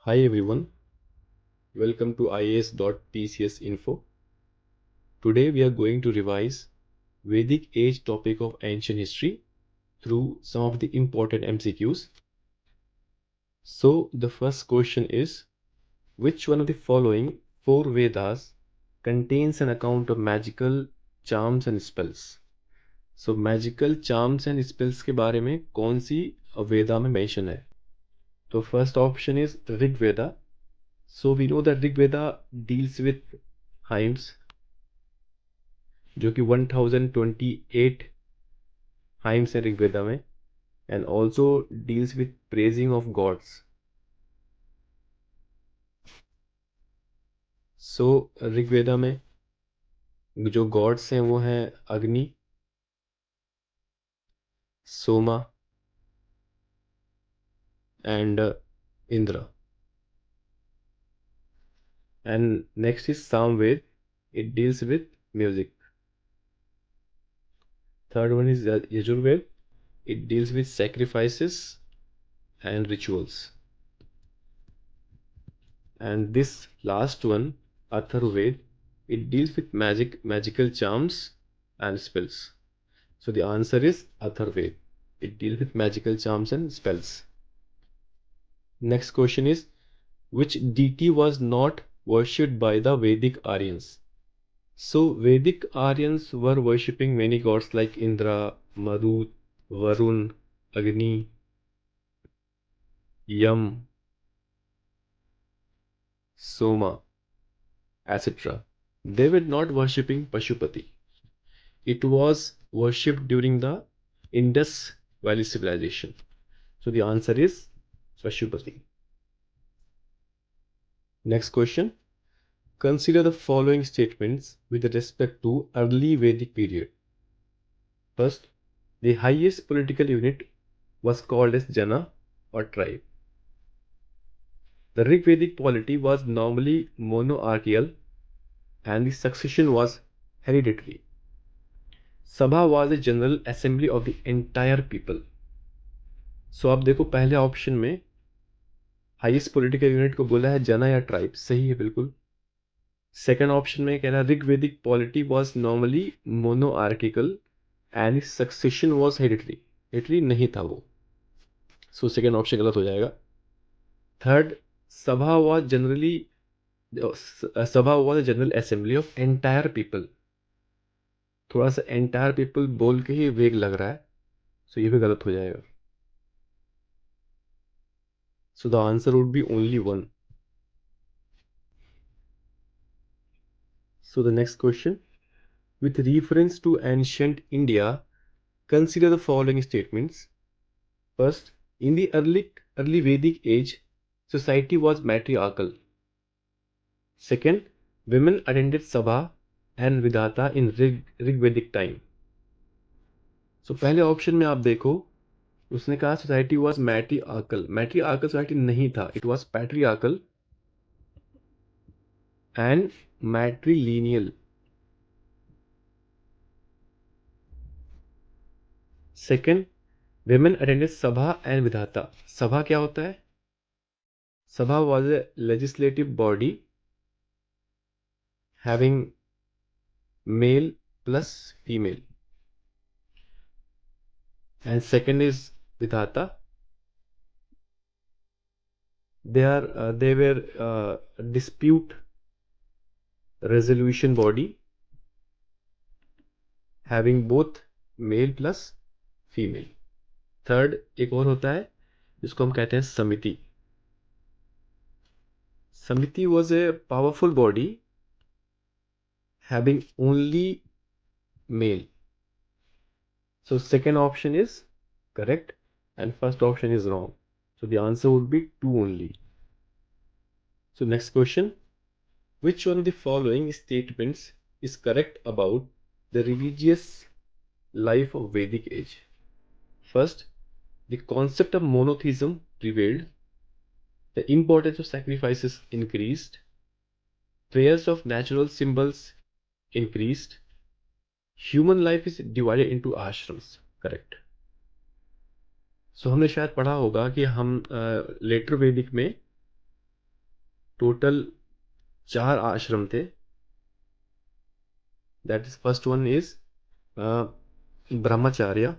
Hi everyone, welcome to ias.tcs info. Today we are going to revise Vedic age topic of ancient history through some of the important MCQs. So the first question is, which one of the following four Vedas contains an account of magical charms and spells? So magical charms and spells के बारे में कौन सी वेदा में mention है? तो first option is Rig Veda. So we know that Rig Veda deals with hymns जो कि 1028 hymns है ऋग्वेदा में and also deals with praising of gods. So Rigveda में जो गॉड्स हैं वो हैं अग्नि, Soma and Indra. And next is Samved. It deals with music. Third one is Yajurved. It deals with sacrifices and rituals. And this last one, Atharvaved, it deals with magical charms and spells. So the answer is Atharvaved. It deals with magical charms and spells. Next question is, which deity was not worshipped by the Vedic Aryans? So Vedic Aryans were worshipping many gods like Indra, Marut, Varun, Agni, Yam, Soma, etc. They were not worshipping Pashupati. It was worshipped during the Indus Valley civilization. So the answer is Pashupati. Next question. Consider the following statements with respect to early Vedic period. First, the highest political unit was called as Jana or tribe. The Rig Vedic polity was normally monarchical and the succession was hereditary. Sabha was a general assembly of the entire people. So आप देखो पहले option में highest political unit को बोला है जना या tribe, सही है बिल्कुल. सेकेंड ऑप्शन में कह रहा है Rigvedic polity was normally monarchical and succession was hereditary. Hereditary नहीं था वो. सो सेकेंड ऑप्शन गलत हो जाएगा. थर्ड, सभा वॉज जनरली सभा was a general assembly of entire people. थोड़ा सा एंटायर पीपल बोल के ही वेग लग रहा है, सो ये भी गलत हो जाएगा. सो the answer would B only one. So the next question, with reference to ancient India, consider the following statements. First, in the early Vedic age, society was matriarchal. Second, women attended Sabha and Vidhata in Rigvedic time. So पहले option में आप देखो उसने कहा society was matriarchal. Matriarchal society नहीं था, it was patriarchal and matrilineal. Second, women attended Sabha and Vidhata. सभा क्या होता है? Sabha was a legislative body having male plus female. And second is Vidhata. They were dispute resolution body having both male plus female. Third एक और होता है जिसको हम कहते हैं समिति. समिति was a powerful body having only male. So second option is correct and first option is wrong. So the answer would be 2 only. So next question. Which one of the following statements is correct about the religious life of Vedic age? First, the concept of monotheism prevailed. The importance of sacrifices increased. Prayers of natural symbols increased. Human life is divided into ashrams. Correct. So हमने शायद पढ़ा होगा कि हम letter वैदिक में total 4 ashram थे. That is first one is brahmacharya,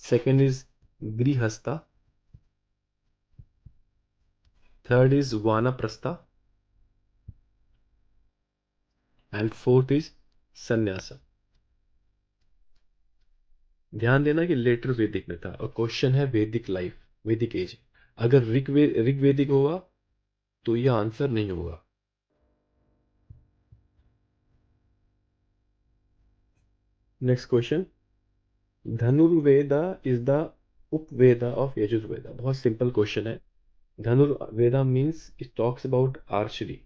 second is grihastha, third is vanaprastha and fourth is sannyasa. ध्यान देना कि लेटर वैदिक में था और क्वेश्चन है वैदिक लाइफ, वैदिक एज. अगर ऋग्वेदिक होगा तो यह आंसर नहीं होगा. Next question. Dhanurveda is the Upaveda of Yajurveda. बहुत सिंपल क्वेश्चन है. Dhanurveda means it talks about archery.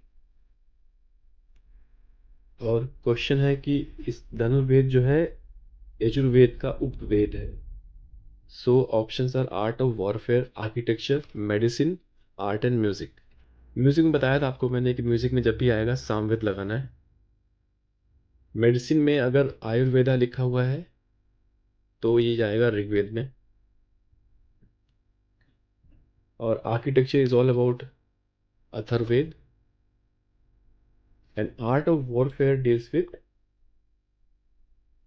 और क्वेश्चन है कि इस धनुर्वेद जो है यजुर्वेद का उपवेद है. So options are art of warfare, architecture, medicine, art and music. Music में बताया था आपको मैंने कि म्यूजिक में जब भी आएगा सामवेद लगाना है. मेडिसिन में अगर आयुर्वेदा लिखा हुआ है तो ये जाएगा ऋग्वेद में. और architecture is all about Atharvaveda. And art of warfare deals with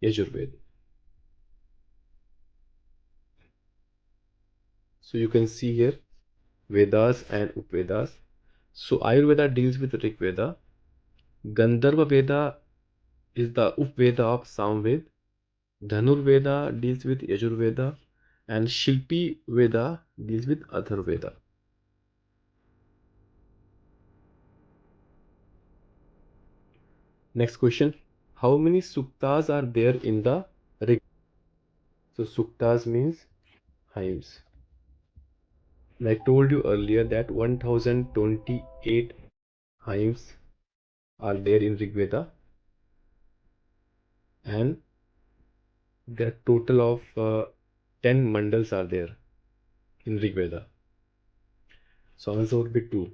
Yajurveda. So you can see here Vedas and Upvedas. So Ayurveda deals with Rigveda. Gandharva Veda is the Upveda of Samved. Dhanurveda deals with Yajurveda. And Shilpi Veda deals with Atharveda. Next question. How many suktas are there in the Rig? So suktas means hymns. And I told you earlier that 1028 hymns are there in Rig Veda. And there are total of 10 mandals are there in Rig Veda. So answer would be 2.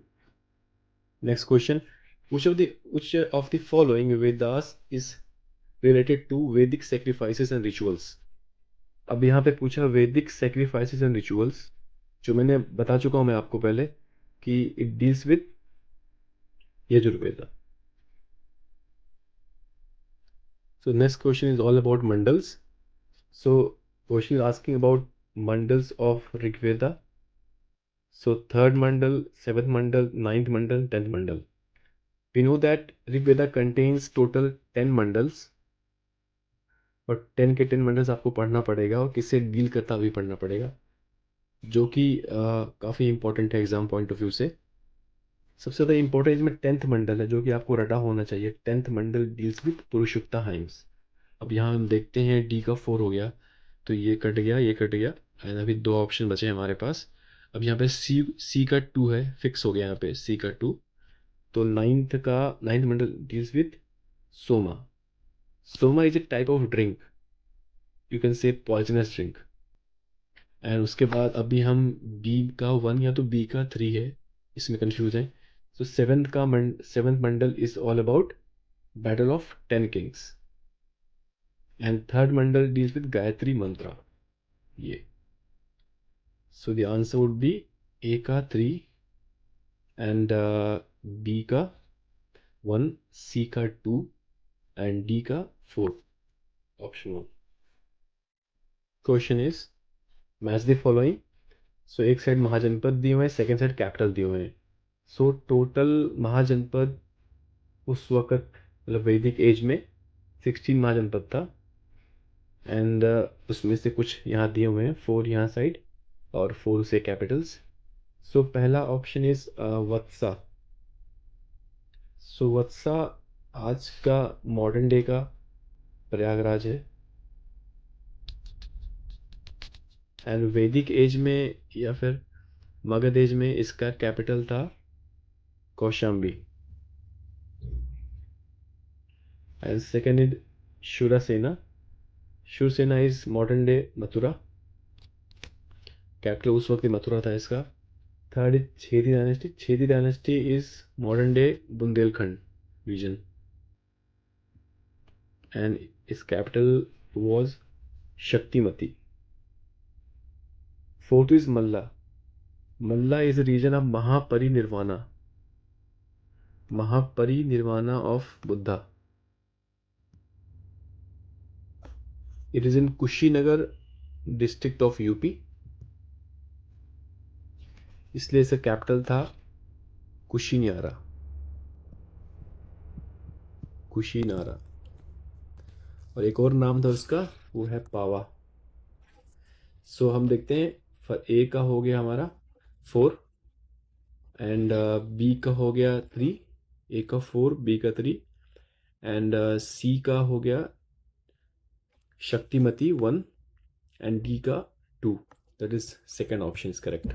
Next question. Which of the following Vedas is related to Vedic sacrifices and rituals? अब यहाँ पे पूछा Vedic sacrifices and rituals, जो मैंने बता चुका हूँ मैं आपको पहले कि it deals with Yajurveda. So next question is all about mandals. So question is asking about mandals of Rig Veda. So third mandal, seventh mandal, ninth mandal, 10th mandal. We know that Rig Veda contains total 10 mandals. और 10 के 10 मंडल्स आपको पढ़ना पड़ेगा और किससे deal करता भी पढ़ना पड़ेगा, जो कि काफ़ी इंपॉर्टेंट है एग्जाम पॉइंट ऑफ व्यू से. सबसे ज़्यादा इंपॉर्टेंट इसमें 10th मंडल है जो कि आपको रटा होना चाहिए. 10th mandala deals with Purushasukta hymns. अब यहाँ हम देखते हैं डी का 4 हो गया तो ये कट गया, ये कट गया. एंड अभी 2 ऑप्शन बचे हैं हमारे पास. अब यहाँ पे सी का 2 है, फिक्स हो गया यहाँ पे सी का 2. तो ninth Mandal deals with Soma. Soma is a type of drink, you can say poisonous drink. And उसके बाद अभी हम बी का 1 या तो बी का 3 है, इसमें कंफ्यूज है. तो seventh mandala is all about battle of 10 kings. And third mandala deals with Gayatri mantra. ये so the answer would be A का 3 एंड बी का 1, सी का 2 एंड डी का 4. Option 1. Question is match the following. So एक साइड महाजनपद दिए हुए हैं, सेकेंड साइड कैपिटल दिए हुए हैं. सो टोटल महाजनपद उस वक्त मतलब वैदिक एज में 16 महाजनपद था. एंड उसमें से कुछ यहाँ दिए हुए हैं, 4 यहाँ साइड और 4 से कैपिटल्स. सो पहला ऑप्शन इज वत्सा. सो वत्सा आज का मॉडर्न डे का प्रयागराज है. एंड वैदिक एज में या फिर मगध एज में इसका कैपिटल था Kaushambi. And second is Shurasena. Shurasena is modern day Mathura. Capital उस वक्त मथुरा था इसका. Third is Chedi dynasty. Chedi dynasty is modern day Bundelkhand region. And its capital was Shaktimati. Fourth is Malla. Malla is a region of Mahaparinirvana. Mahaparinirvana of Buddha. It is in Kushinagar district of UP, इसलिए इसका capital था कुशीनियारा. कुशीनारा. और एक और नाम था उसका, वो है पावा. सो हम देखते हैं. ए का हो गया हमारा 4 एंड बी का हो गया 3. ए का 4, बी का 3 एंड सी का हो गया शक्तिमती 1 एंड डी का 2. That is second option is correct.